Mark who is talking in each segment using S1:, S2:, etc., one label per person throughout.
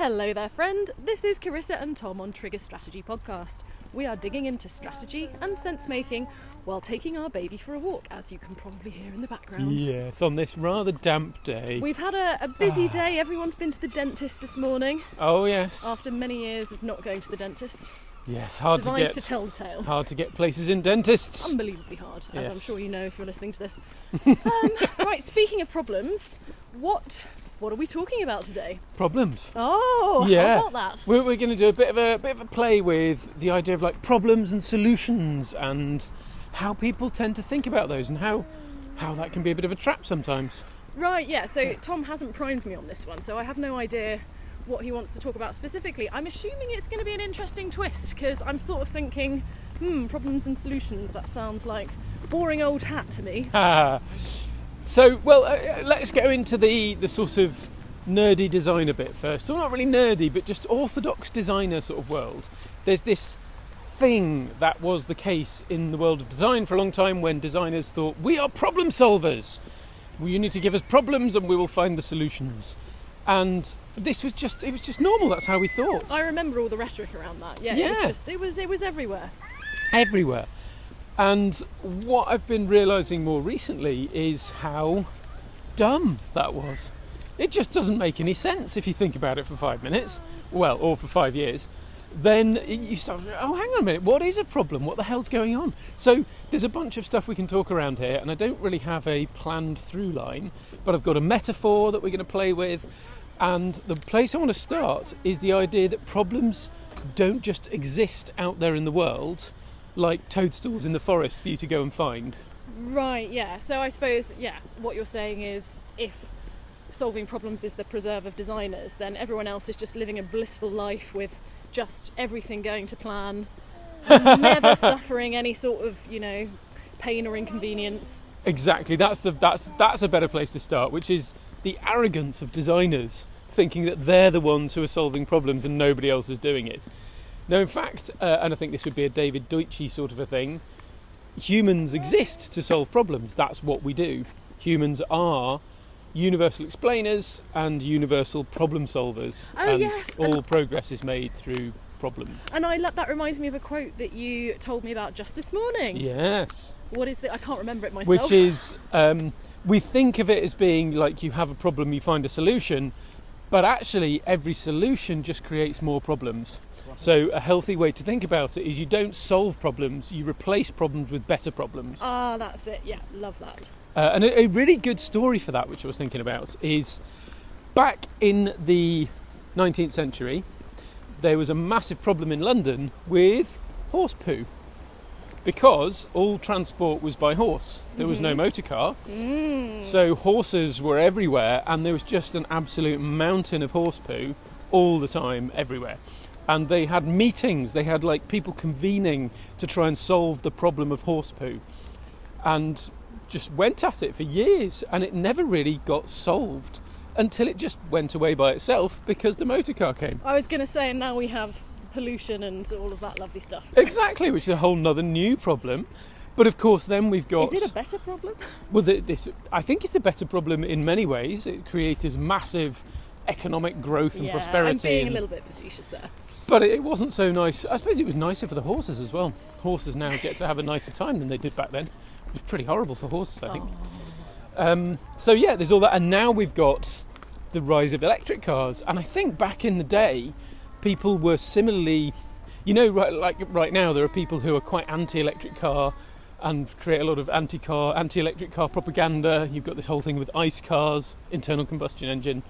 S1: Hello there, friend. This is Corissa and Tom on Trigger Strategy Podcast. We are digging into strategy and sense-making while taking our baby for a walk, as you can probably hear in the background.
S2: Yes, on this rather damp day.
S1: We've had a busy day. Everyone's been to the dentist this morning.
S2: Oh, yes.
S1: After many years of not going to the dentist.
S2: Yes,
S1: Survived to tell the tale.
S2: Hard to get places in dentists.
S1: Unbelievably hard, as
S2: Yes.
S1: I'm sure you know if you're listening to this. Right, speaking of problems, what are we talking about today?
S2: Problems.
S1: Oh,
S2: Yeah.
S1: how about that?
S2: We're going to do a bit of a play with the idea of like problems and solutions and how people tend to think about those and how that can be a bit of a trap sometimes.
S1: Right, yeah, so Tom hasn't primed me on this one, so I have no idea what he wants to talk about specifically. I'm assuming it's going to be an interesting twist, because I'm sort of thinking, problems and solutions, that sounds like boring old hat to me.
S2: So, let's go into the sort of nerdy designer bit first. So not really nerdy, but just orthodox designer sort of world. There's this thing that was the case in the world of design for a long time when designers thought, we are problem solvers. Well, you need to give us problems and we will find the solutions. And it was just normal. That's how we thought.
S1: I remember all the rhetoric around that. Yeah. It was everywhere.
S2: Everywhere. And what I've been realising more recently is how dumb that was. It just doesn't make any sense if you think about it for 5 minutes, or for 5 years. Then you start, hang on a minute, what is a problem? What the hell's going on? So there's a bunch of stuff we can talk around here, and I don't really have a planned through line, but I've got a metaphor that we're going to play with. And the place I want to start is the idea that problems don't just exist out there in the world, like toadstools in the forest for you to go and find.
S1: Right, yeah. So I suppose, what you're saying is if solving problems is the preserve of designers, then everyone else is just living a blissful life with just everything going to plan, never suffering any sort of, pain or inconvenience.
S2: Exactly. That's a better place to start, which is the arrogance of designers thinking that they're the ones who are solving problems and nobody else is doing it. No, in fact, and I think this would be a David Deutsche sort of a thing, humans exist to solve problems. That's what we do. Humans are universal explainers and universal problem solvers.
S1: Oh,
S2: and
S1: yes.
S2: all progress is made through problems.
S1: And that reminds me of a quote that you told me about just this morning.
S2: Yes.
S1: What is it? I can't remember it myself.
S2: Which is, we think of it as being like you have a problem, you find a solution, but actually every solution just creates more problems. So a healthy way to think about it is you don't solve problems, you replace problems with better problems.
S1: Ah, that's it. Yeah, love that.
S2: And a really good story for that, which I was thinking about, is back in the 19th century, there was a massive problem in London with horse poo. Because all transport was by horse. There was no motor car. So horses were everywhere, and there was just an absolute mountain of horse poo all the time, everywhere. And they had meetings, they had like people convening to try and solve the problem of horse poo. And just went at it for years, and it never really got solved until it just went away by itself because the motor car came.
S1: I was going to say, and now we have pollution and all of that lovely stuff.
S2: Exactly, which is a whole nother new problem. But of course then we've got...
S1: Is it a better problem?
S2: Well, I think it's a better problem in many ways. It created massive economic growth and prosperity.
S1: I'm being a little bit facetious there.
S2: But it wasn't so nice. I suppose it was nicer for the horses as well. Horses now get to have a nicer time than they did back then. It was pretty horrible for horses, I think. There's all that. And now we've got the rise of electric cars. And I think back in the day, people were similarly... right now there are people who are quite anti-electric car and create a lot of anti-electric car propaganda. You've got this whole thing with ICE cars, internal combustion engine.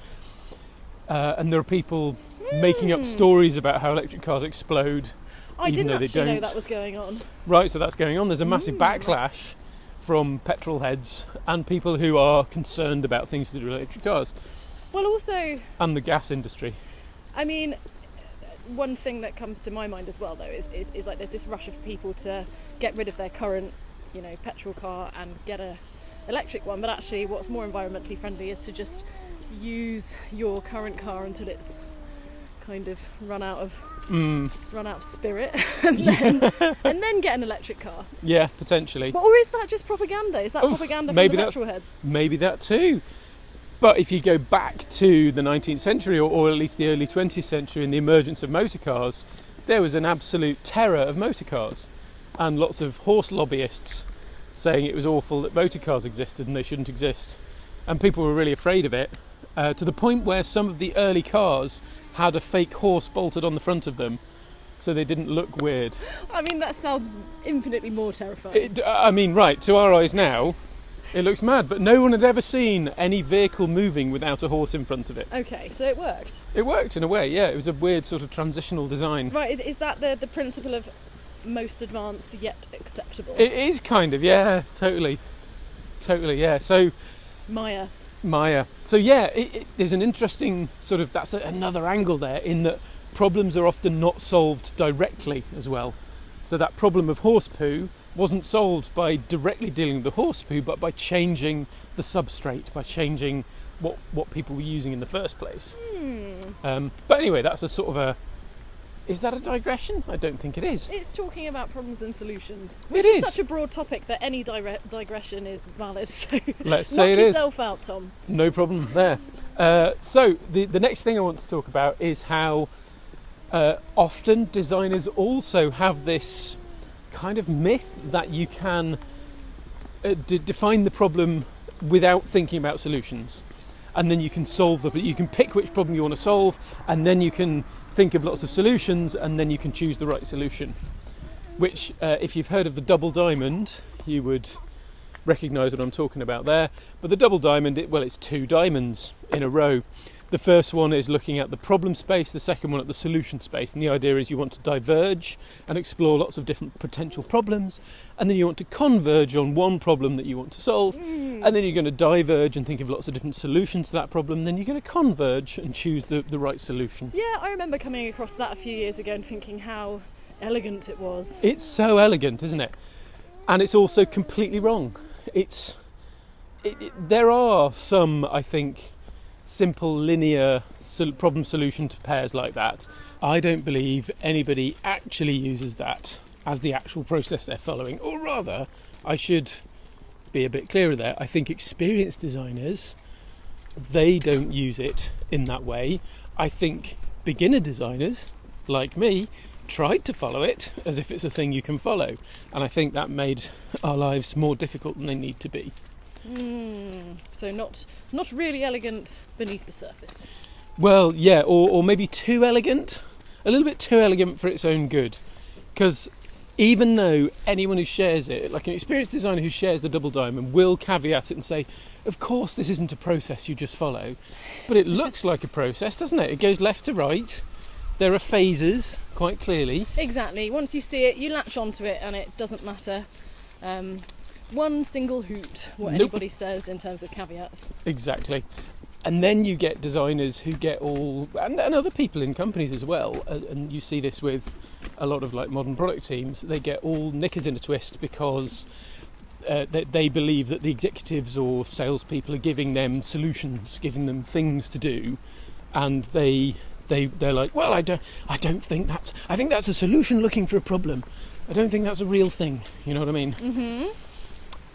S2: And there are people making up stories about how electric cars explode.
S1: I didn't actually know that was going on.
S2: Right, so that's going on. There's a massive backlash from petrol heads and people who are concerned about things to do with electric cars.
S1: Well, also...
S2: And the gas industry.
S1: I mean, one thing that comes to my mind as well, though, is like there's this rush of people to get rid of their current, petrol car and get a electric one. But actually, what's more environmentally friendly is to just use your current car until it's kind of run out of spirit and then get an electric car.
S2: Yeah, potentially.
S1: Or is that just propaganda? Is that propaganda from the petrol heads?
S2: Maybe that too. But if you go back to the 19th century, or at least the early 20th century, and the emergence of motor cars, there was an absolute terror of motor cars, and lots of horse lobbyists saying it was awful that motor cars existed and they shouldn't exist. And people were really afraid of it, to the point where some of the early cars had a fake horse bolted on the front of them, so they didn't look weird.
S1: I mean, that sounds infinitely more terrifying.
S2: Right, to our eyes now, it looks mad, but no one had ever seen any vehicle moving without a horse in front of it.
S1: Okay, so it worked.
S2: It worked in a way, yeah. It was a weird sort of transitional design.
S1: Right, is that the principle of most advanced yet acceptable?
S2: It is kind of, yeah, totally, yeah. So
S1: Maya.
S2: So yeah, there's an interesting sort of, that's another angle there, in that problems are often not solved directly as well. So that problem of horse poo wasn't solved by directly dealing with the horse poo, but by changing the substrate, by changing what people were using in the first place. But anyway, that's a sort of a... Is that a digression? I don't think it is.
S1: It's talking about problems and solutions, which
S2: It
S1: is
S2: is
S1: such a broad topic that any digression is valid. So
S2: Let's say it
S1: knock
S2: is.
S1: yourself out, Tom.
S2: No problem there. So the next thing I want to talk about is how often designers also have this kind of myth that you can define the problem without thinking about solutions, and then you can solve you can pick which problem you want to solve, and then you can think of lots of solutions, and then you can choose the right solution, which if you've heard of the double diamond, you would recognise what I'm talking about there. But the double diamond, it's two diamonds in a row. The first one is looking at the problem space, the second one at the solution space, and the idea is you want to diverge and explore lots of different potential problems, and then you want to converge on one problem that you want to solve, and then you're going to diverge and think of lots of different solutions to that problem, and then you're going to converge and choose the right solution.
S1: Yeah, I remember coming across that a few years ago and thinking how elegant it was.
S2: It's so elegant, isn't it? And it's also completely wrong. There are some, I think, simple linear problem solution to pairs like that. I don't believe anybody actually uses that as the actual process they're following, or rather, I should be a bit clearer there. I think experienced designers, they don't use it in that way. I think beginner designers, like me, tried to follow it as if it's a thing you can follow, and I think that made our lives more difficult than they need to be.
S1: So not really elegant beneath the surface.
S2: Well, yeah, or maybe too elegant, a little bit too elegant for its own good. Because even though anyone who shares it, like an experienced designer who shares the double diamond, will caveat it and say, of course this isn't a process you just follow, but it looks like a process, doesn't it? It goes left to right. There are phases, quite clearly.
S1: Exactly. Once you see it, you latch onto it, and it doesn't matter one single hoot what anybody says in terms of caveats.
S2: Exactly. And then you get designers who get all, and other people in companies as well, and you see this with a lot of like modern product teams, they get all knickers in a twist because they believe that the executives or salespeople are giving them solutions, giving them things to do, and they're like, well, I don't think that's, I think that's a solution looking for a problem. I don't think that's a real thing. You know what I mean? Mm-hmm.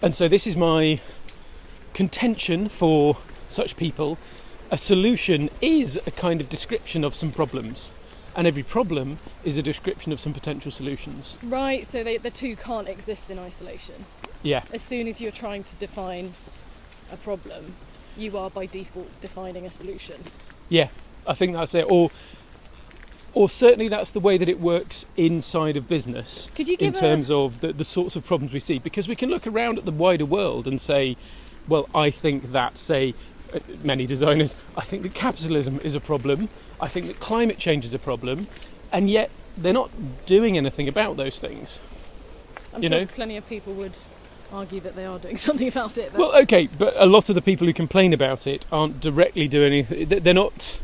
S2: And so this is my contention for such people. A solution is a kind of description of some problems, and every problem is a description of some potential solutions.
S1: Right, so the two can't exist in isolation.
S2: Yeah.
S1: As soon as you're trying to define a problem, you are by default defining a solution.
S2: Yeah, I think that's it. Or certainly that's the way that it works inside of business.
S1: Could you give
S2: in terms of the sorts of problems we see? Because we can look around at the wider world and say, well, I think that, say, many designers, I think that capitalism is a problem, I think that climate change is a problem, and yet they're not doing anything about those things.
S1: I'm sure plenty of people would argue that they are doing something about it.
S2: Well, okay, but a lot of the people who complain about it aren't directly doing anything. They're not...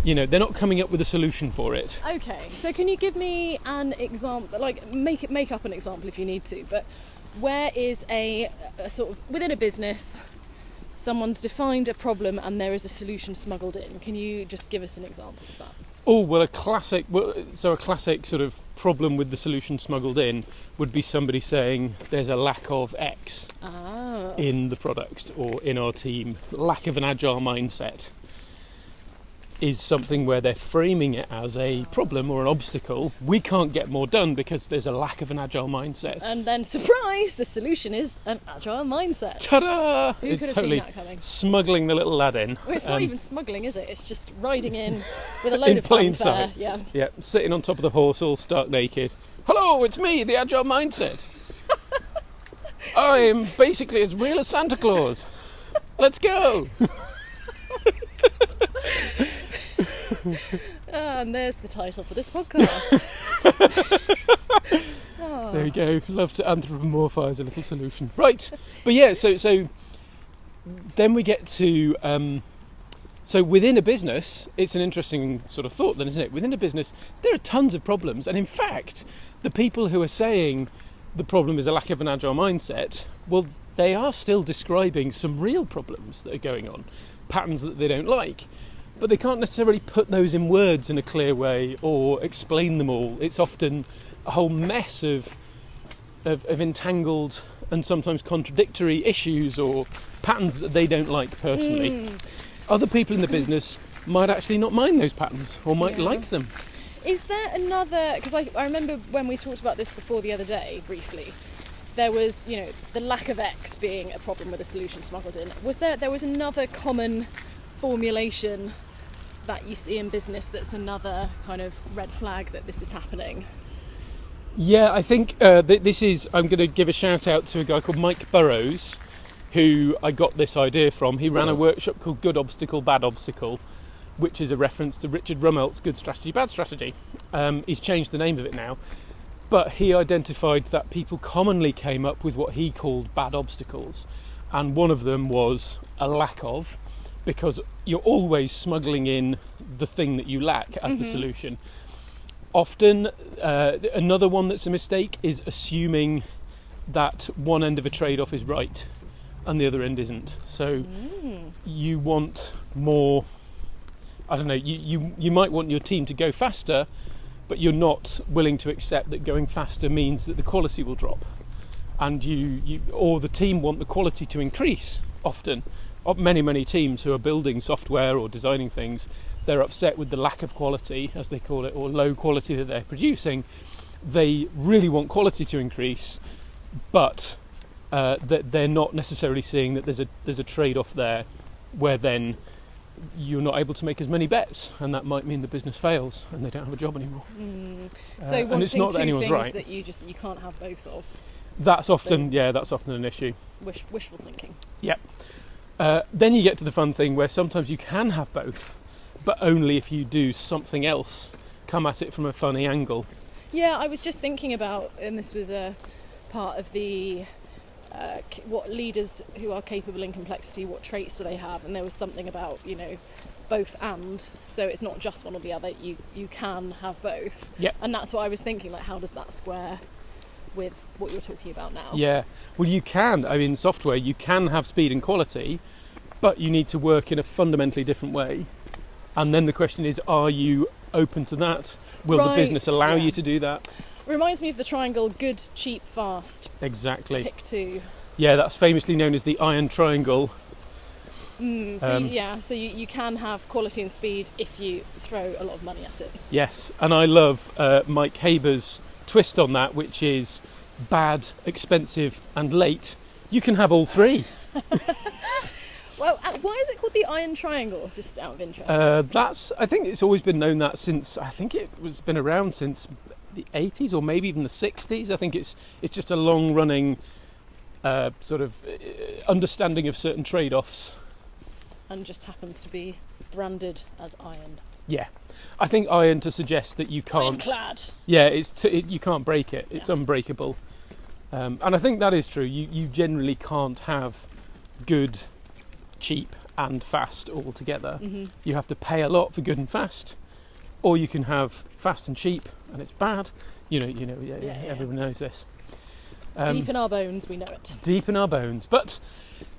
S2: they're not coming up with a solution for it.
S1: Okay, so can you give me an example, like make up an example if you need to, but where is a sort of, within a business, someone's defined a problem and there is a solution smuggled in. Can you just give us an example of that?
S2: Oh, well, a classic sort of problem with the solution smuggled in would be somebody saying there's a lack of X.
S1: Ah.
S2: in the product or in our team, lack of an agile mindset, is something where they're framing it as a problem or an obstacle. We can't get more done because there's a lack of an agile mindset.
S1: And then, surprise, the solution is an agile mindset.
S2: Ta-da!
S1: Who
S2: It's
S1: could have
S2: totally
S1: seen that coming?
S2: smuggling the little lad in.
S1: Well, it's not even smuggling, is it? It's just riding in with a load
S2: in
S1: of
S2: plain
S1: fanfare.
S2: sight.
S1: Yeah.
S2: Yeah, sitting on top of the horse all stark naked. Hello, it's me, the agile mindset. I'm basically as real as Santa Claus. Let's go!
S1: And there's the title for this podcast. Oh.
S2: There we go. Love to anthropomorphise a little solution. Right, but yeah, so then we get to... so within a business, it's an interesting sort of thought then, isn't it? Within a business, there are tons of problems. And in fact, the people who are saying the problem is a lack of an agile mindset, well, they are still describing some real problems that are going on, patterns that they don't like. But they can't necessarily put those in words in a clear way or explain them all. It's often a whole mess of entangled and sometimes contradictory issues or patterns that they don't like personally. Other people in the business might actually not mind those patterns or might like them.
S1: Is there another... Because I remember when we talked about this before the other day, briefly, there was, the lack of X being a problem with a solution smuggled in. There was another common formulation that you see in business that's another kind of red flag that this is happening?
S2: Yeah, I think this is... I'm going to give a shout out to a guy called Mike Burrows, who I got this idea from. He ran a workshop called Good Obstacle, Bad Obstacle, which is a reference to Richard Rummelt's Good Strategy, Bad Strategy. He's changed the name of it now. But he identified that people commonly came up with what he called bad obstacles. And one of them was a lack of, because you're always smuggling in the thing that you lack as the solution. Often, another one that's a mistake is assuming that one end of a trade-off is right and the other end isn't. So you want more... I don't know, you might want your team to go faster, but you're not willing to accept that going faster means that the quality will drop. And you or the team want the quality to increase often. Many teams who are building software or designing things, they're upset with the lack of quality, as they call it, or low quality that they're producing. They really want quality to increase, but that they're not necessarily seeing that there's a trade-off there, where then you're not able to make as many bets, and that might mean the business fails and they don't have a job anymore.
S1: So
S2: and it's not that anyone's
S1: things
S2: right.
S1: that you can't have both of.
S2: That's often an issue.
S1: Wishful thinking.
S2: Yep. Then you get to the fun thing where sometimes you can have both, but only if you do something else, come at it from a funny angle.
S1: Yeah, I was just thinking about, and this was a part of the what leaders who are capable in complexity, what traits do they have, and there was something about both and, so it's not just one or the other, you can have both.
S2: Yep.
S1: And that's what I was thinking, like, how does that square with what you're talking about now?
S2: Yeah, well, you can. I mean, software, you can have speed and quality, but you need to work in a fundamentally different way. And then the question is, are you open to that? Will the business allow you to do that?
S1: Reminds me of the triangle: good, cheap, fast.
S2: Exactly.
S1: Pick two.
S2: Yeah, that's famously known as the iron triangle.
S1: So you can have quality and speed if you throw a lot of money at it.
S2: Yes, and I love Mike Haber's twist on that, which is bad, expensive and late. You can have all three.
S1: Well, why is it called the iron triangle, just out of interest?
S2: I think it's always been known that since, I think it was been around since the 80s or maybe even the 60s. I think it's just a long running sort of understanding of certain trade-offs.
S1: And just happens to be branded as iron.
S2: Yeah, I think iron to suggest that you can't...
S1: Ironclad.
S2: Yeah, you can't break it. It's unbreakable. And I think that is true. You generally can't have good, cheap and fast all together. You have to pay a lot for good and fast, or you can have fast and cheap and it's bad. Everyone knows this.
S1: Deep in our bones, we know it.
S2: Deep in our bones. But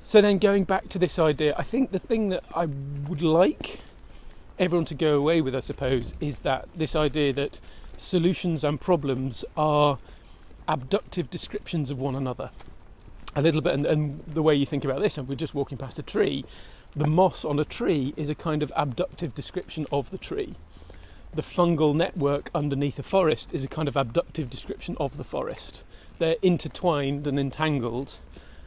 S2: so then going back to this idea, I think the thing that I would like everyone to go away with, I suppose, is that this idea that solutions and problems are abductive descriptions of one another. a little bit, and the way you think about this, and we're just walking past a tree, the moss on a tree is a kind of abductive description of the tree. The fungal network underneath a forest is a kind of abductive description of the forest. They're intertwined and entangled.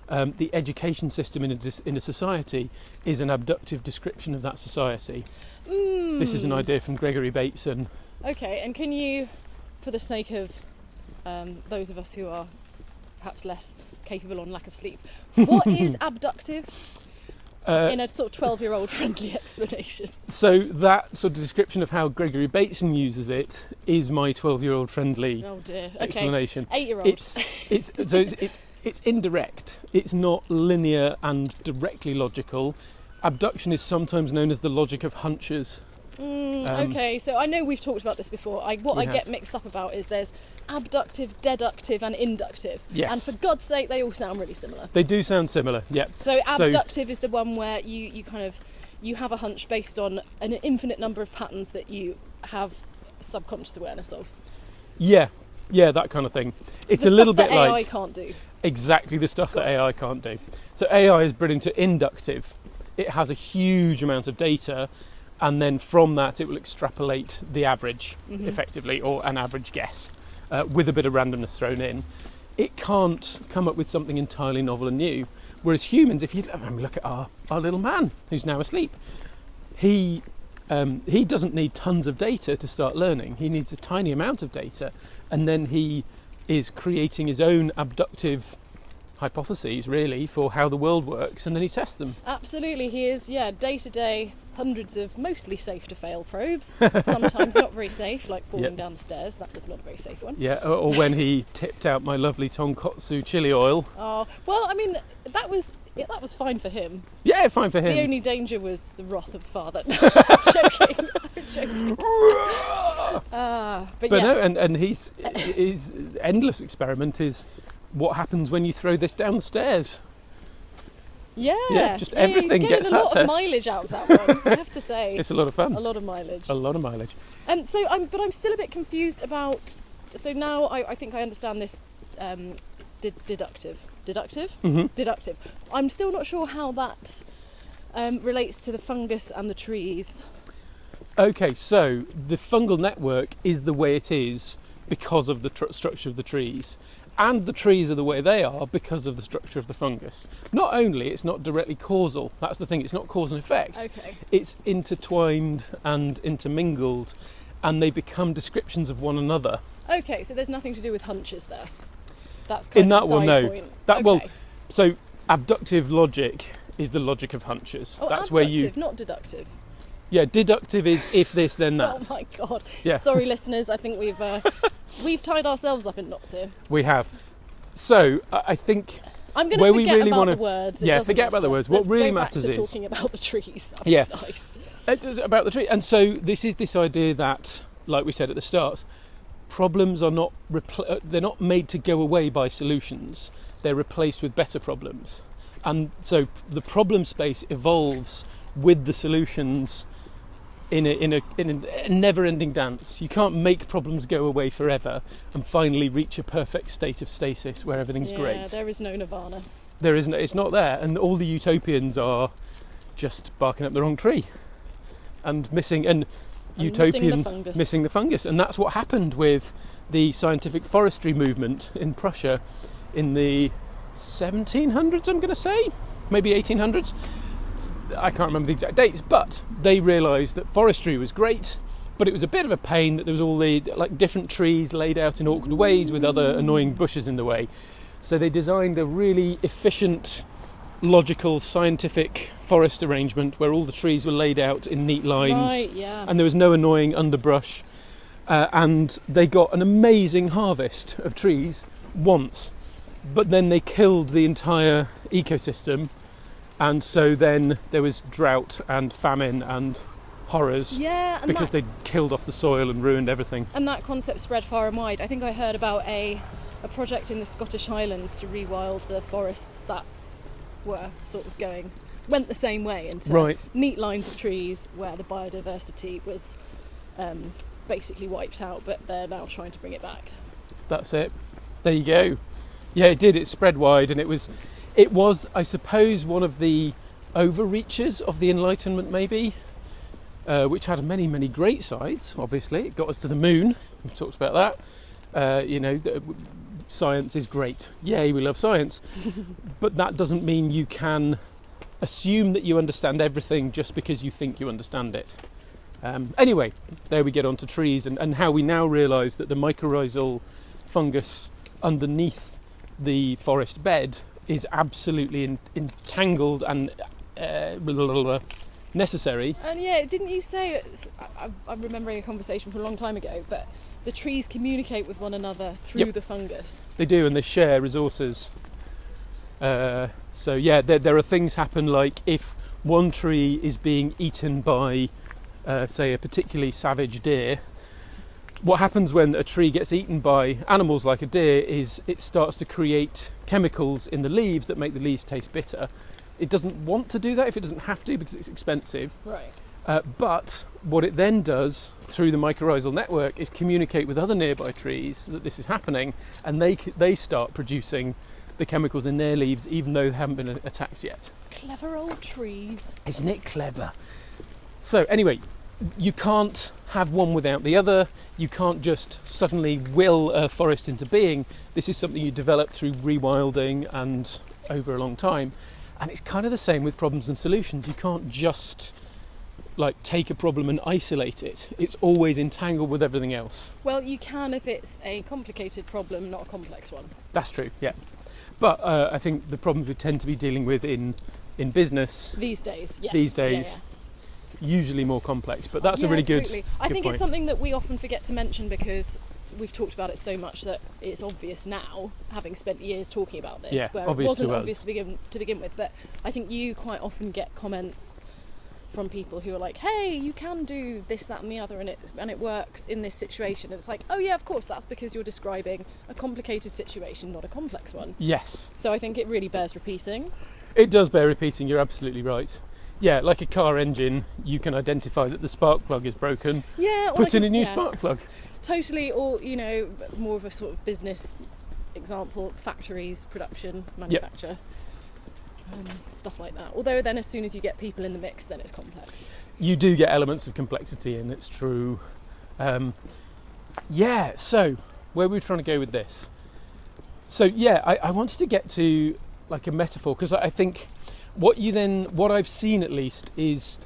S2: The education system in a society is an abductive description of that society. This is an idea from Gregory Bateson.
S1: Okay, and can you, for the sake of those of us who are perhaps less capable on lack of sleep, what is abductive in a sort of 12-year-old friendly explanation?
S2: So that sort of description of how Gregory Bateson uses it is my 12-year-old friendly explanation.
S1: Okay, 8-year-olds.
S2: It's indirect. It's not linear and directly logical. Abduction is sometimes known as the logic of hunches.
S1: Okay, so I know we've talked about this before. I get mixed up about is there's abductive, deductive and inductive.
S2: Yes.
S1: And for God's sake, they all sound really similar.
S2: They do sound similar, yeah.
S1: So abductive is the one where you have a hunch based on an infinite number of patterns that you have subconscious awareness of.
S2: Yeah, that kind of thing. It's
S1: the
S2: a little
S1: stuff
S2: bit
S1: that
S2: like...
S1: AI can't do.
S2: Exactly the stuff that AI can't do. So AI is brilliant to inductive. It has a huge amount of data, and then from that it will extrapolate the average, effectively, or an average guess, with a bit of randomness thrown in. It can't come up with something entirely novel and new. Whereas humans, if you look at our little man who's now asleep, he doesn't need tons of data to start learning. He needs a tiny amount of data, and then he is creating his own abductive hypotheses, really, for how the world works, and then he tests them.
S1: Absolutely, he is, day to day, hundreds of mostly safe to fail probes, sometimes not very safe, like falling down the stairs. That was not a very safe one.
S2: Yeah, or when he tipped out my lovely tonkotsu chili oil.
S1: Oh, well, I mean, that was fine for him.
S2: Yeah, fine for him.
S1: The only danger was the wrath of father. No, I'm joking. But yes.
S2: No, and his endless experiment is what happens when you throw this down the stairs.
S1: Yeah,
S2: just everything gets that test.
S1: A lot of mileage out of that one, I have to say.
S2: It's a lot of fun.
S1: A lot of mileage.
S2: And
S1: so I'm still a bit confused about. So now I think I understand this deductive.
S2: Mm-hmm.
S1: Deductive. I'm still not sure how that relates to the fungus and the trees.
S2: Okay, so the fungal network is the way it is because of the structure of the trees. And the trees are the way they are because of the structure of the fungus. Not only, it's not directly causal. That's the thing, it's not cause and effect.
S1: Okay.
S2: It's intertwined and intermingled, and they become descriptions of one another.
S1: Okay, so there's nothing to do with hunches there. That's kind of a side point.
S2: Well, so abductive logic is the logic of hunches.
S1: Oh,
S2: that's
S1: abductive,
S2: where you...
S1: not deductive.
S2: Yeah, deductive is if this, then that.
S1: Oh my God.
S2: Yeah.
S1: Sorry, listeners, I think we've tied ourselves up in knots here.
S2: We have. So, I think...
S1: I'm going to forget about the words.
S2: Forget about the words. What really matters is...
S1: talking about the trees. Nice.
S2: It's about the tree. And so this is this idea that, like we said at the start, problems are not... they're not made to go away by solutions. They're replaced with better problems. And so the problem space evolves with the solutions in a never-ending dance. You can't make problems go away forever and finally reach a perfect state of stasis where everything's great.
S1: Yeah, there is no nirvana.
S2: There isn't. It's not there, and all the utopians are just barking up the wrong tree and missing the fungus. And that's what happened with the scientific forestry movement in Prussia in the 1700s. I'm going to say, maybe 1800s. I can't remember the exact dates, but they realised that forestry was great, but it was a bit of a pain that there was all the different trees laid out in awkward ways with other annoying bushes in the way. So they designed a really efficient, logical, scientific forest arrangement where all the trees were laid out in neat lines, and there was no annoying underbrush, and they got an amazing harvest of trees once, but then they killed the entire ecosystem. And so then there was drought and famine and horrors because they'd killed off the soil and ruined everything.
S1: And that concept spread far and wide. I think I heard about a project in the Scottish Highlands to rewild the forests that were sort of went the same way into neat lines of trees where the biodiversity was basically wiped out, but they're now trying to bring it back.
S2: That's it. There you go. Yeah, it did. It spread wide, and it was It was, I suppose, one of the overreaches of the Enlightenment, maybe, which had many, many great sides, obviously. It got us to the moon. We've talked about that. Science is great. Yay, we love science. But that doesn't mean you can assume that you understand everything just because you think you understand it. Anyway, there we get on to trees and how we now realise that the mycorrhizal fungus underneath the forest bed is absolutely entangled and necessary.
S1: And yeah, didn't you say, I'm remembering a conversation from a long time ago, but the trees communicate with one another through the fungus.
S2: They do, and they share resources. So yeah, there are things happen like if one tree is being eaten by, say, a particularly savage deer, what happens when a tree gets eaten by animals like a deer is it starts to create chemicals in the leaves that make the leaves taste bitter. It doesn't want to do that if it doesn't have to because it's expensive.
S1: Right.
S2: But what it then does through the mycorrhizal network is communicate with other nearby trees that this is happening, and they start producing the chemicals in their leaves even though they haven't been attacked yet.
S1: Clever old trees.
S2: Isn't it clever? So anyway, you can't have one without the other. You can't just suddenly will a forest into being. This is something you develop through rewilding and over a long time. And it's kind of the same with problems and solutions. You can't just take a problem and isolate it. It's always entangled with everything else.
S1: Well, you can if it's a complicated problem, not a complex one.
S2: That's true, yeah. But I think the problems we tend to be dealing with in business
S1: these days, yes.
S2: Usually more complex, but that's a really good
S1: I think
S2: point.
S1: It's something that we often forget to mention because we've talked about it so much that it's obvious now, having spent years talking about this, where it wasn't obvious to begin with. But I think you quite often get comments from people who are like, hey, you can do this, that and the other, and it works in this situation. And it's like, oh yeah, of course, that's because you're describing a complicated situation, not a complex one.
S2: Yes.
S1: So I think it really bears repeating.
S2: It does bear repeating, you're absolutely right. Yeah, like a car engine, you can identify that the spark plug is broken.
S1: Yeah.
S2: Put in a new spark plug.
S1: Totally, or, more of a sort of business example, factories, production, manufacture. Stuff like that. Although then as soon as you get people in the mix, then it's complex.
S2: You do get elements of complexity in, it's true. So where were we trying to go with this? So I wanted to get to a metaphor, because I think what I've seen at least is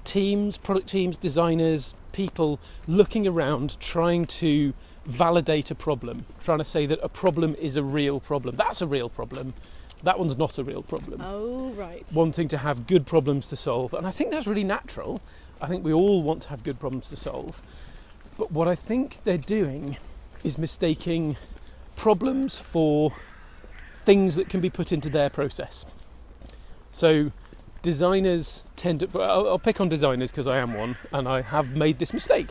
S2: teams, product teams, designers, people looking around trying to validate a problem, trying to say that a problem is a real problem. That's a real problem. That one's not a real problem.
S1: Oh, right.
S2: Wanting to have good problems to solve. And I think that's really natural. I think we all want to have good problems to solve. But what I think they're doing is mistaking problems for things that can be put into their process. So designers tend to... I'll pick on designers because I am one, and I have made this mistake.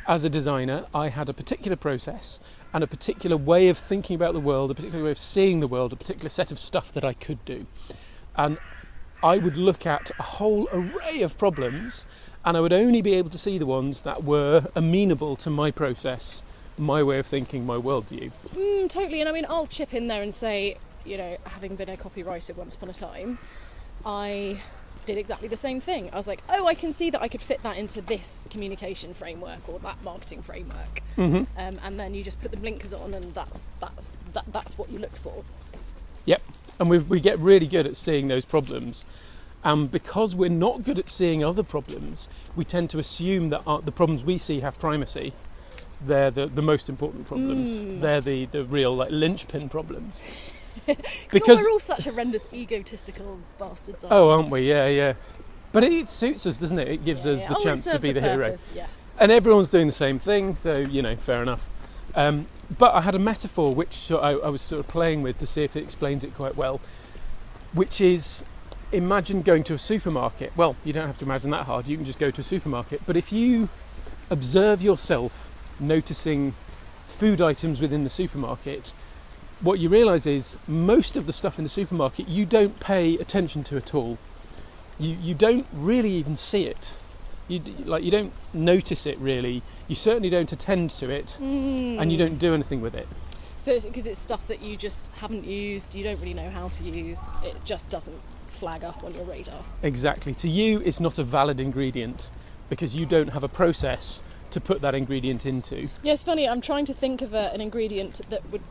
S2: As a designer, I had a particular process and a particular way of thinking about the world, a particular way of seeing the world, a particular set of stuff that I could do. And I would look at a whole array of problems, and I would only be able to see the ones that were amenable to my process, my way of thinking, my worldview.
S1: Totally. And I mean, I'll chip in there and say, having been a copywriter once upon a time, I did exactly the same thing. I was like, I can see that I could fit that into this communication framework or that marketing framework.
S2: Mm-hmm.
S1: And then you just put the blinkers on, and that's what you look for.
S2: Yep. And we get really good at seeing those problems. And because we're not good at seeing other problems, we tend to assume that the problems we see have primacy. They're the most important problems. They're the real linchpin problems.
S1: Because we're all such horrendous egotistical bastards.
S2: Aren't we? Yeah. But it suits us, doesn't it? It gives us the chance to be the hero.
S1: Yes.
S2: And everyone's doing the same thing, so fair enough. But I had a metaphor which I was sort of playing with to see if it explains it quite well, which is, imagine going to a supermarket. Well, you don't have to imagine that hard. You can just go to a supermarket. But if you observe yourself noticing food items within the supermarket, what you realise is most of the stuff in the supermarket you don't pay attention to at all. You don't really even see it. You don't notice it really. You certainly don't attend to it, and you don't do anything with it.
S1: So it's because it's stuff that you just haven't used, you don't really know how to use, it just doesn't flag up on your radar.
S2: Exactly. To you, it's not a valid ingredient because you don't have a process to put that ingredient into.
S1: Yeah, it's funny, I'm trying to think of an ingredient that would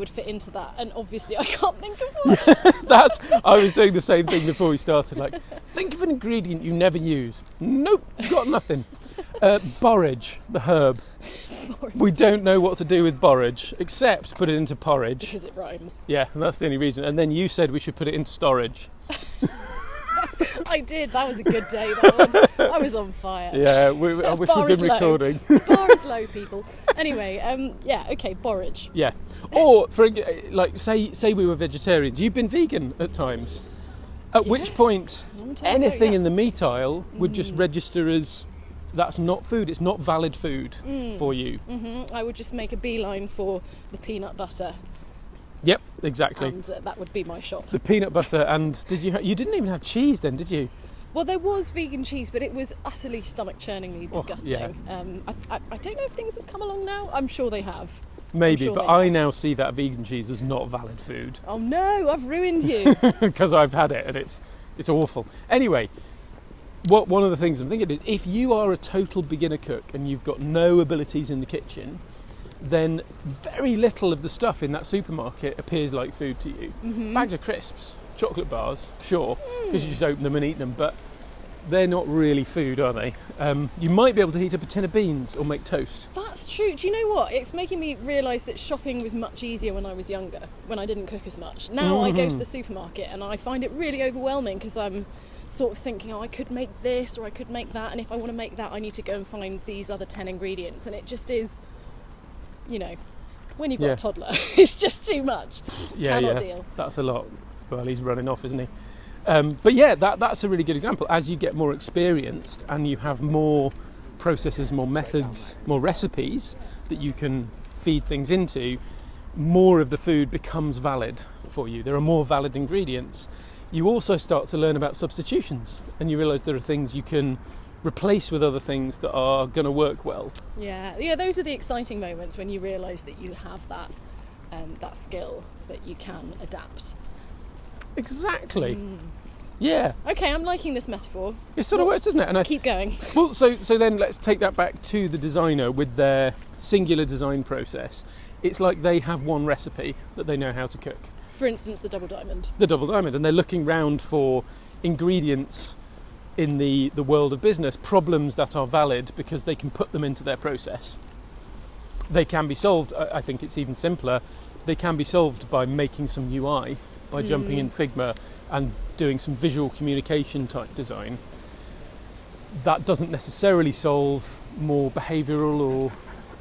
S1: fit into that, and obviously I can't think of one.
S2: I was doing the same thing before we started, like, think of an ingredient you never use. Nope, got nothing. Borage, the herb.
S1: Borage.
S2: We don't know what to do with borage, except put it into porridge.
S1: Because it rhymes.
S2: Yeah, and that's the only reason. And then you said we should put it into storage.
S1: I did, that was a good day, that one. I was on fire.
S2: Yeah, I wish we'd been recording.
S1: Bar is low, people. Anyway, okay, borage.
S2: Yeah. Or, for like, say we were vegetarians. You've been vegan at times. At which point, anything in the meat aisle would just register as that's not food, it's not valid food for you.
S1: Mm-hmm. I would just make a beeline for the peanut butter.
S2: Yep, exactly.
S1: And that would be my shop.
S2: The peanut butter, and you didn't even have cheese then, did you?
S1: Well, there was vegan cheese, but it was utterly stomach-churningly disgusting. I don't know if things have come along now. I'm sure they have.
S2: Maybe, but I now see that vegan cheese as not valid food.
S1: Oh no, I've ruined you.
S2: Because I've had it, and it's awful. Anyway, one of the things I'm thinking is, if you are a total beginner cook and you've got no abilities in the kitchen, then very little of the stuff in that supermarket appears like food to you. Mm-hmm. Bags of crisps, chocolate bars, sure, because you just open them and eat them, but they're not really food, are they? You might be able to heat up a tin of beans or make toast.
S1: That's true. Do you know what? It's making me realise that shopping was much easier when I was younger, when I didn't cook as much. Now I go to the supermarket and I find it really overwhelming because I'm sort of thinking, I could make this or I could make that, and if I want to make that I need to go and find these other 10 ingredients, and it just is, when you've got a toddler, it's just too much. Cannot deal.
S2: That's a lot. Well, he's running off, isn't he? But yeah, that's a really good example. As you get more experienced and you have more processes, more methods, more recipes that you can feed things into, more of the food becomes valid for you. There are more valid ingredients. You also start to learn about substitutions, and you realise there are things you can replace with other things that are going to work well. Yeah,
S1: those are the exciting moments when you realise that you have that skill, that you can adapt.
S2: Exactly. Yeah.
S1: Okay, I'm liking this metaphor.
S2: It sort of works, doesn't it? And
S1: keep going.
S2: Well, so then let's take that back to the designer with their singular design process. It's like they have one recipe that they know how to cook.
S1: For instance, the double diamond.
S2: The double diamond, and they're looking round for ingredients in the world of business, problems that are valid because they can put them into their process. They can be solved, I think it's even simpler, they can be solved by making some UI, by jumping in Figma and doing some visual communication type design. That doesn't necessarily solve more behavioural or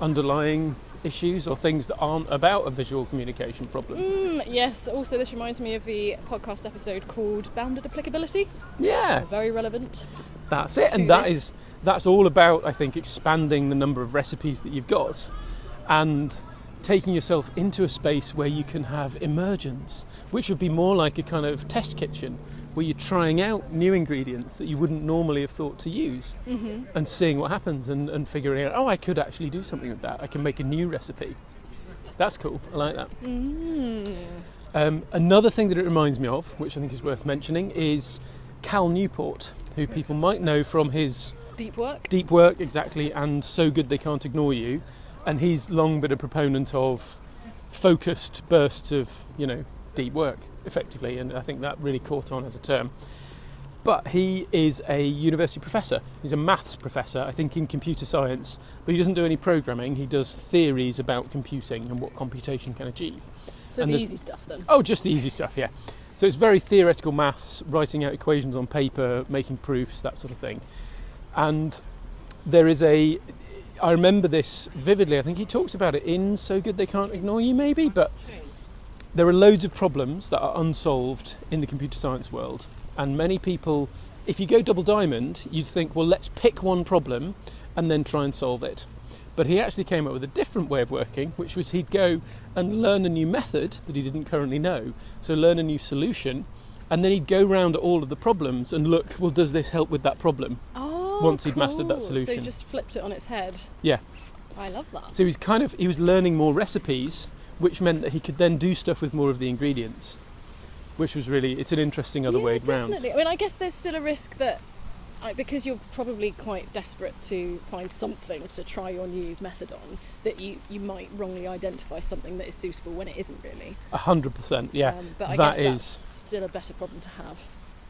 S2: underlying issues or things that aren't about a visual communication problem.
S1: Yes, also this reminds me of the podcast episode called Bounded Applicability.
S2: Yeah.
S1: Very relevant.
S2: That's it, and that's all about, I think, expanding the number of recipes that you've got and taking yourself into a space where you can have emergence, which would be more like a kind of test kitchen where you're trying out new ingredients that you wouldn't normally have thought to use, and seeing what happens and figuring out, I could actually do something with that. I can make a new recipe. That's cool. I like that. Another thing that it reminds me of, which I think is worth mentioning, is Cal Newport, who people might know from his
S1: Deep Work.
S2: Deep Work, exactly, and So Good They Can't Ignore You. And he's long been a proponent of focused bursts of, deep work, effectively, and I think that really caught on as a term. But he is a university professor. He's a maths professor, I think, in computer science, but he doesn't do any programming. He does theories about computing and what computation can achieve.
S1: So the easy stuff, then? Oh,
S2: just the easy stuff, yeah. So it's very theoretical maths, writing out equations on paper, making proofs, that sort of thing. And there is I remember this vividly. I think he talks about it in So Good They Can't Ignore You, maybe, but there are loads of problems that are unsolved in the computer science world. And many people, if you go double diamond, you'd think, well, let's pick one problem and then try and solve it. But he actually came up with a different way of working, which was he'd go and learn a new method that he didn't currently know. So learn a new solution, and then he'd go round at all of the problems and look, well, does this help with that problem? Once he'd mastered that solution.
S1: So he just flipped it on its head.
S2: Yeah.
S1: I love that.
S2: So he was learning more recipes which meant that he could then do stuff with more of the ingredients, which was really, it's an interesting other way round.
S1: Definitely. I mean, I guess there's still a risk that, because you're probably quite desperate to find something to try your new method on, that you might wrongly identify something that is suitable when it isn't really.
S2: 100%, yeah.
S1: But I guess that's still a better problem to have.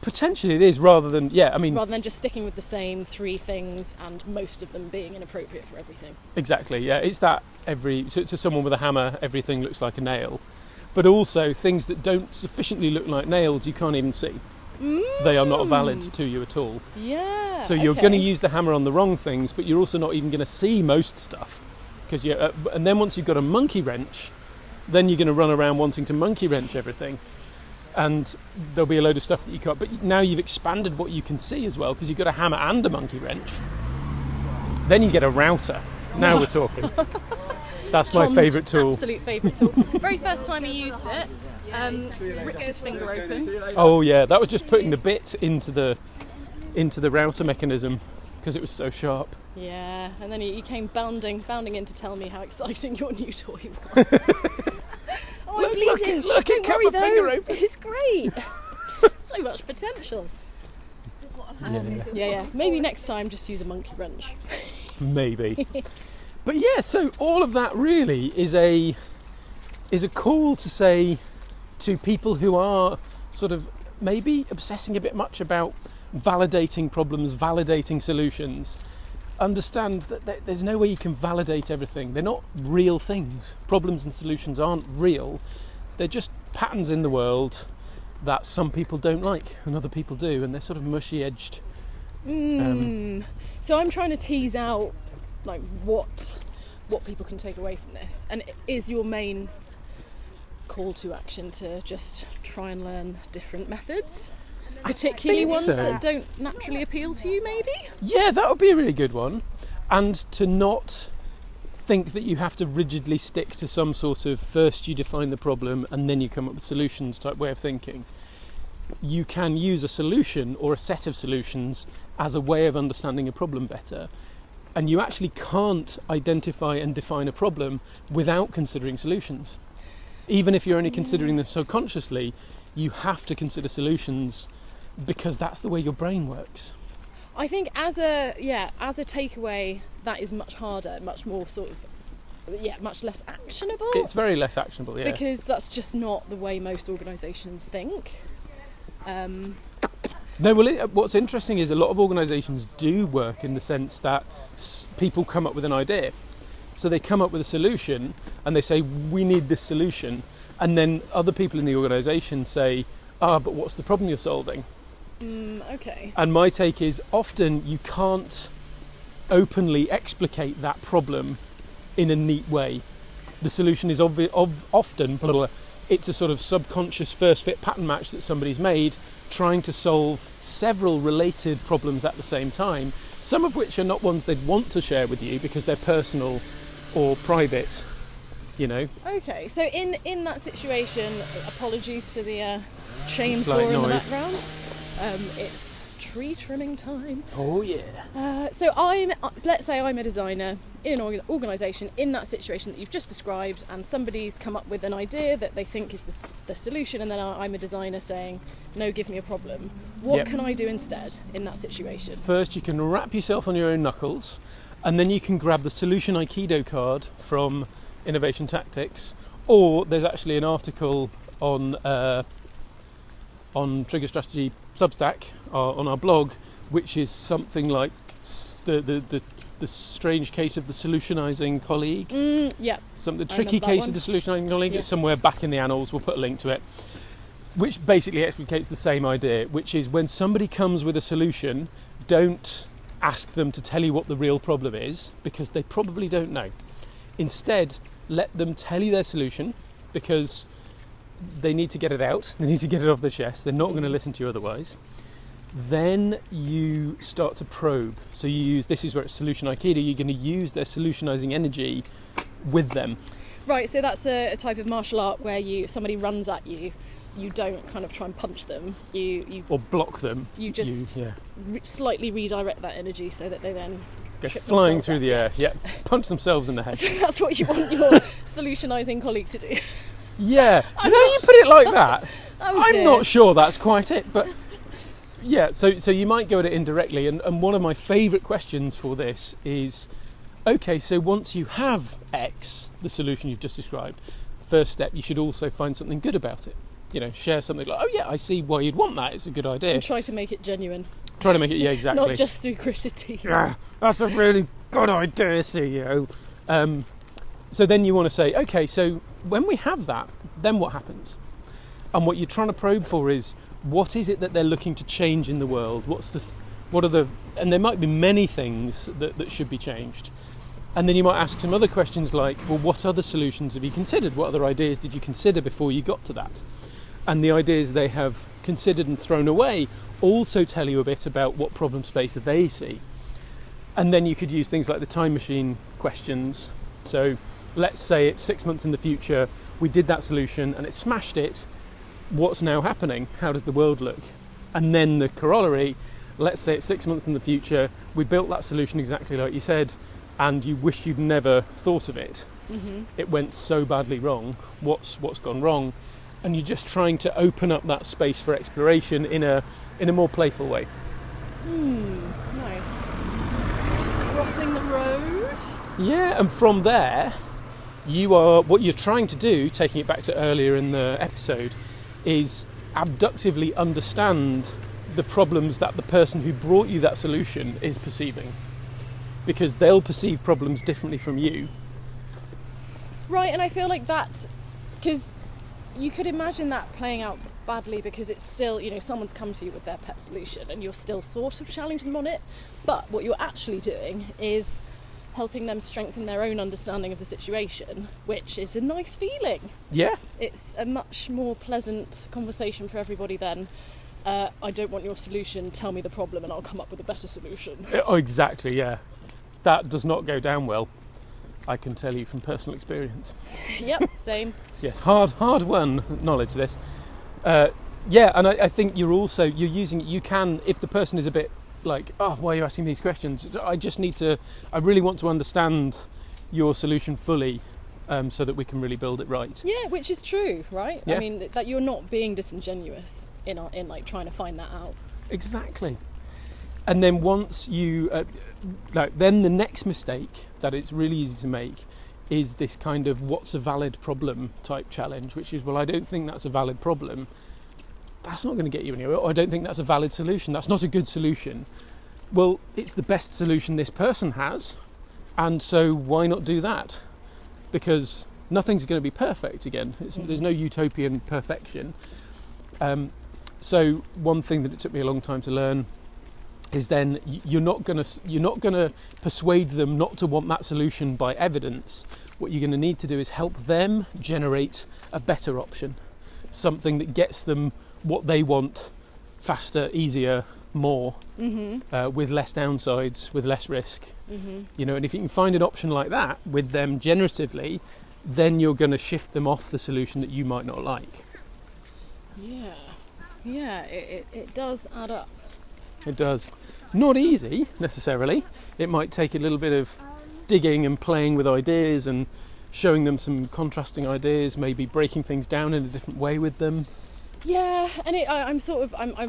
S2: Potentially it is, rather than just sticking
S1: with the same 3 things and most of them being inappropriate for everything.
S2: Exactly, yeah. It's that to someone with a hammer, everything looks like a nail. But also things that don't sufficiently look like nails, you can't even see. They are not valid to you at all.
S1: Yeah.
S2: So you're going to use the hammer on the wrong things, but you're also not even going to see most stuff. Because and then once you've got a monkey wrench, then you're going to run around wanting to monkey wrench everything. And there'll be a load of stuff that you can't. But now you've expanded what you can see as well, because you've got a hammer and a monkey wrench. Then you get a router. Now we're talking. That's
S1: Tom's
S2: my favourite tool.
S1: Absolute favourite tool. Very first time he used it, ripped his finger open.
S2: Oh yeah, that was just putting the bit into the router mechanism because it was so sharp.
S1: Yeah, and then he came bounding in to tell me how exciting your new toy was. Oh, I'm bleeding.
S2: Look, it cut my finger open.
S1: It's great. So much potential. Yeah. Maybe next time just use a monkey wrench.
S2: Maybe. But yeah, so all of that really is a call to say to people who are sort of maybe obsessing a bit much about validating problems, validating solutions. Understand that there's no way you can validate everything. They're not real things. Problems and solutions aren't real. They're just patterns in the world that some people don't like and other people do, and they're sort of mushy-edged.
S1: So I'm trying to tease out like what people can take away from this, and is your main call to action to just try and learn different methods? Particularly ones that don't naturally appeal to you, maybe?
S2: Yeah, that would be a really good one. And to not think that you have to rigidly stick to some sort of first you define the problem and then you come up with solutions type way of thinking. You can use a solution or a set of solutions as a way of understanding a problem better. And you actually can't identify and define a problem without considering solutions. Even if you're only considering them subconsciously, you have to consider solutions because that's the way your brain works.
S1: I think as a takeaway, that is much harder, much more sort of, much less actionable.
S2: It's very less actionable, yeah.
S1: Because that's just not the way most organisations think.
S2: No, well, what's interesting is a lot of organisations do work in the sense that people come up with an idea. So they come up with a solution and they say, we need this solution. And then other people in the organisation say, but what's the problem you're solving?
S1: Okay.
S2: And my take is often you can't openly explicate that problem in a neat way. The solution is often, it's a sort of subconscious first fit pattern match that somebody's made, trying to solve several related problems at the same time, some of which are not ones they'd want to share with you because they're personal or private, you know.
S1: Okay, so in that situation, apologies for the chainsaw in the background. It's tree trimming time.
S2: Oh yeah.
S1: So let's say I'm a designer in an organisation in that situation that you've just described, and somebody's come up with an idea that they think is the solution, and then I'm a designer saying, no, give me a problem. What can I do instead in that situation?
S2: First, you can wrap yourself on your own knuckles, and then you can grab the Solution Aikido card from Innovation Tactics, or there's actually an article on Trigger Strategy Substack on our blog, which is something like the strange case of the solutionizing colleague. The tricky case of the solutionizing colleague. It's somewhere back in the annals. We'll put a link to it, which basically explicates the same idea, which is when somebody comes with a solution, don't ask them to tell you what the real problem is, because they probably don't know. Instead, let them tell you their solution, because they need to get it out, they need to get it off their chest, they're not going to listen to you otherwise. Then you start to probe. So this is where it's Solution Aikido, you're going to use their solutionizing energy with them. Right,
S1: so that's a type of martial art where somebody runs at you, you don't kind of try and punch them, you
S2: or block them.
S1: You just slightly redirect that energy so that they then
S2: Go
S1: trip
S2: flying
S1: themselves
S2: through
S1: up.
S2: the air, yeah, punch themselves in the head.
S1: So that's what you want your solutionizing colleague to do.
S2: Yeah, now you put it like that.
S1: Oh,
S2: I'm
S1: dear.
S2: not sure that's quite it, but yeah, so you might go at it indirectly, and one of my favourite questions for this is, okay, so once you have X, the solution you've just described, first step, you should also find something good about it. You know, share something like, oh yeah, I see why you'd want that, it's a good idea.
S1: And try to make it genuine.
S2: Try to make it, yeah, exactly.
S1: Not just through gritted teeth.
S2: Yeah, that's a really good idea, CEO. So then you want to say, okay, so when we have that, then what happens? And what you're trying to probe for is, what is it that they're looking to change in the world? And there might be many things that should be changed. And then you might ask some other questions like, well, what other solutions have you considered? What other ideas did you consider before you got to that? And the ideas they have considered and thrown away also tell you a bit about what problem space that they see. And then you could use things like the time machine questions. So let's say it's 6 months in the future, we did that solution and it smashed it. What's now happening? How does the world look? And then the corollary, let's say it's 6 months in the future, we built that solution exactly like you said, and you wish you'd never thought of it.
S1: Mm-hmm.
S2: It went so badly wrong. What's gone wrong? And you're just trying to open up that space for exploration in a more playful way.
S1: Nice. Just crossing the road.
S2: Yeah, and from there, what you're trying to do, taking it back to earlier in the episode, is abductively understand the problems that the person who brought you that solution is perceiving. Because they'll perceive problems differently from you.
S1: Right, and I feel like that, because you could imagine that playing out badly because it's still, someone's come to you with their pet solution and you're still sort of challenging them on it. But what you're actually doing is helping them strengthen their own understanding of the situation, which is a nice feeling.
S2: Yeah.
S1: It's a much more pleasant conversation for everybody then. I don't want your solution, tell me the problem and I'll come up with a better solution.
S2: Oh, exactly, yeah. That does not go down well, I can tell you from personal experience.
S1: Yep, same.
S2: Yes, hard-won knowledge, this. Yeah, and I think you can, if the person is a bit like, oh, why are you asking these questions? I really want to understand your solution fully so that we can really build it right.
S1: Yeah, which is true, right?
S2: Yeah.
S1: I mean, that you're not being disingenuous in like trying to find that out.
S2: Exactly. And then once you, then the next mistake that it's really easy to make is this kind of what's a valid problem type challenge, which is, well, I don't think that's a valid problem. That's not going to get you anywhere. Or I don't think that's a valid solution. That's not a good solution. Well, it's the best solution this person has, and so why not do that? Because nothing's going to be perfect again. There's no utopian perfection. So one thing that it took me a long time to learn is then you're not going to persuade them not to want that solution by evidence. What you're going to need to do is help them generate a better option, something that gets them what they want faster, easier, more, with less downsides, with less risk. And if you can find an option like that with them generatively, then you're going to shift them off the solution that you might not like.
S1: Yeah, it does add up.
S2: It does. Not easy, necessarily. It might take a little bit of digging and playing with ideas and showing them some contrasting ideas, maybe breaking things down in a different way with them.
S1: Yeah, and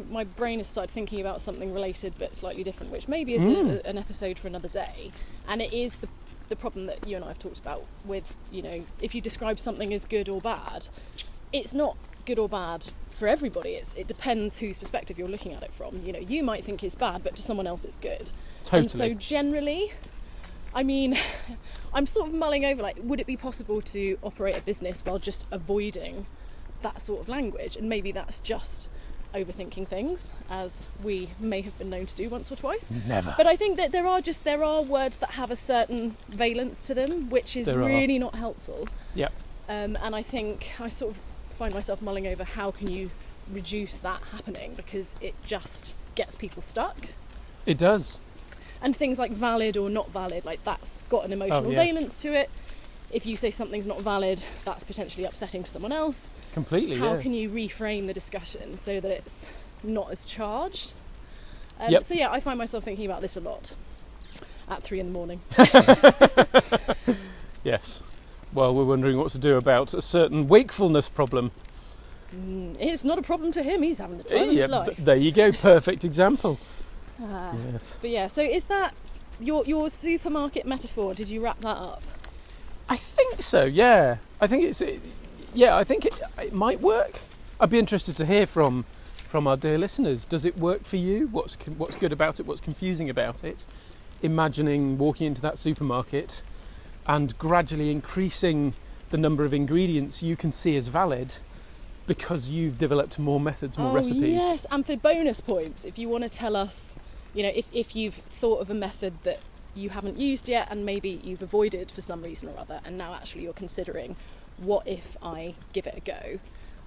S1: my brain has started thinking about something related but slightly different, which maybe is an episode for another day. And it is the problem that you and I have talked about with, if you describe something as good or bad, it's not good or bad for everybody. It depends whose perspective you're looking at it from. You might think it's bad, but to someone else it's good.
S2: Totally.
S1: And so generally, I mean, I'm sort of mulling over, like, would it be possible to operate a business while just avoiding that sort of language? And maybe that's just overthinking things, as we may have been known to do once or twice.
S2: Never.
S1: But I think that there are words that have a certain valence to them, which is really not helpful.
S2: Yep.
S1: And I think I sort of find myself mulling over how can you reduce that happening, because it just gets people stuck.
S2: It does.
S1: And things like valid or not valid, like that's got an emotional valence to it. If you say something's not valid, that's potentially upsetting to someone else.
S2: Completely,
S1: How can you reframe the discussion so that it's not as charged? So yeah, I find myself thinking about this a lot. at 3 a.m.
S2: Yes. Well, we're wondering what to do about a certain wakefulness problem.
S1: It's not a problem to him. He's having the time of his life.
S2: There you go. Perfect example. Yes.
S1: But yeah, so is that your supermarket metaphor? Did you wrap that up?
S2: I think so. Yeah. I think it might work. I'd be interested to hear from our dear listeners. Does it work for you? What's good about it? What's confusing about it? Imagining walking into that supermarket and gradually increasing the number of ingredients you can see as valid because you've developed more methods, more recipes.
S1: Yes, and for bonus points, if you want to tell us, if you've thought of a method that you haven't used yet and maybe you've avoided for some reason or other, and now actually you're considering, what if I give it a go?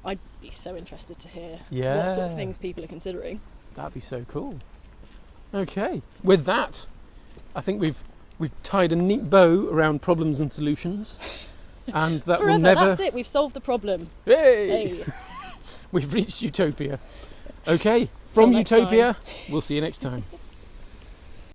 S1: I'd be so interested to hear what sort of things people are considering.
S2: That'd be so cool. Okay, with that, I think we've tied a neat bow around problems and solutions, and that
S1: Forever,
S2: will never.
S1: That's it. We've solved the problem.
S2: Hey! We've reached utopia. Okay, from utopia, we'll see you next time.